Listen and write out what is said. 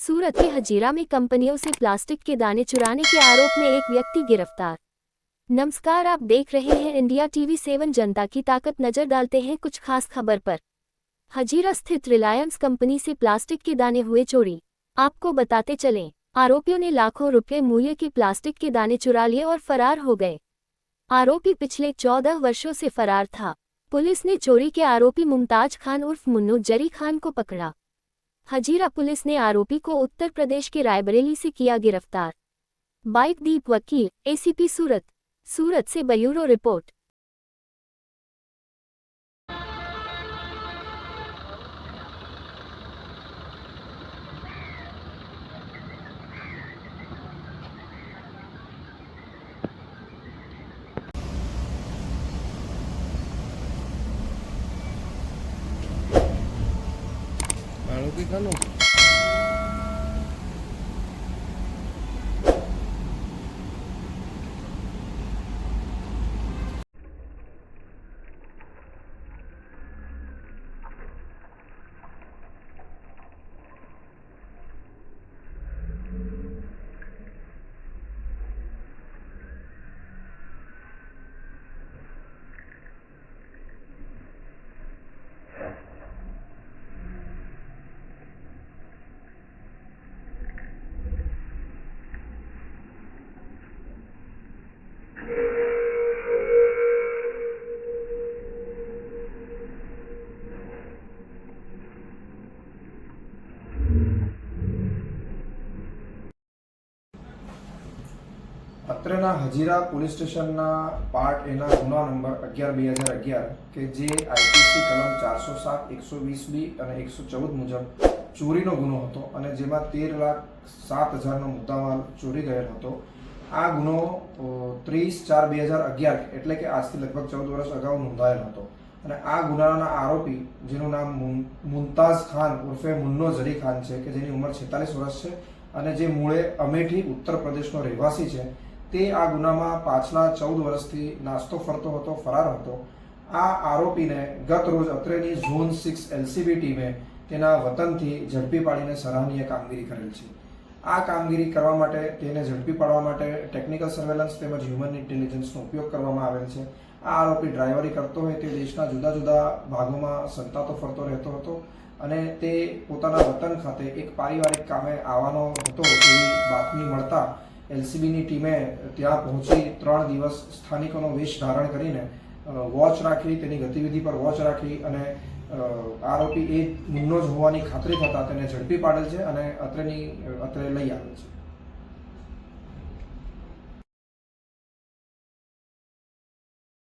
सूरत के हजीरा में कंपनियों से प्लास्टिक के दाने चुराने के आरोप में एक व्यक्ति गिरफ्तार। नमस्कार, आप देख रहे हैं इंडिया टीवी 7 जनता की ताकत। नजर डालते हैं कुछ खास खबर पर। हजीरा स्थित रिलायंस कंपनी से प्लास्टिक के दाने हुए चोरी। आपको बताते चलें, आरोपियों ने लाखों रुपए मूल्य के प्लास्टिक के दाने चुरा लिए और फरार हो गए। आरोपी पिछले 14 वर्षों से फरार था। पुलिस ने चोरी के आरोपी मुमताज खान उर्फ मुन्नू जरी खान को पकड़ा। हजीरा पुलिस ने आरोपी को उत्तर प्रदेश के रायबरेली से किया गिरफ्तार। दीप वकील, एसीपी सूरत से ब्यूरो रिपोर्ट। આરોપી ખાનો અત્રેના હજીરા પોલીસ સ્ટેશનના પાર્ટ એના ગુના નંબર 11/2011 કે જે આઈપીસી કલમ 407, 120B અને 114 મુજબ ચોરીનો ગુનો હતો અને જેમાં 13,07,000નો મુદ્દામાલ ચોરી ગયેલ હતો। આ ગુનો 30/4/2011 એટલે કે આજથી લગભગ 14 વર્ષ અગાઉ નોંધાયેલ હતો અને આ ગુનાના આરોપી જેનું નામ મુમતાઝ ખાન ઉર્ફે મુન્નો જરી ખાન છે કે જેની ઉંમર 46 વર્ષ છે અને જે મૂળે અમેઠી ઉત્તર પ્રદેશનો રહેવાસી છે, તે આ ગુનામાં પાછલા 14 વર્ષથી નાસ્તો ફરતો હતો, ફરાર હતો। આ આરોપીને ગત રોજ અત્રેની ઝોન 6 એલસીબી ટીમે તેના વતનથી ઝડપી પાડીને સરાહનીય કામગીરી કરેલ છે। આ કામગીરી કરવા માટે તેને ઝડપી પાડવા માટે ટેકનિકલ સર્વેલન્સ તેમજ હ્યુમન ઇન્ટેલિજન્સનો ઉપયોગ કરવામાં આવેલ છે। આ આરોપી ડ્રાઈવરી કરતો હોય તે દેશના જુદા જુદા ભાગોમાં સંતાતો ફરતો રહેતો હતો અને તે પોતાના વતન ખાતે એક પારિવારિક કામે આવવાનો હતો એવી બાતમી મળતા એલસીબીની ટીમે ત્યાં પહોંચી 3 દિવસ સ્થાનિકોનો વેશ ધારણ કરીને વોચ રાખી, તેની ગતિવિધિ પર વોચ રાખી અને આરોપી એ મુન્નો જ હોવાની ખાતરી થતાં તેને ઝડપી પાડેલ છે અને અત્રે લઈ આવેલ છે।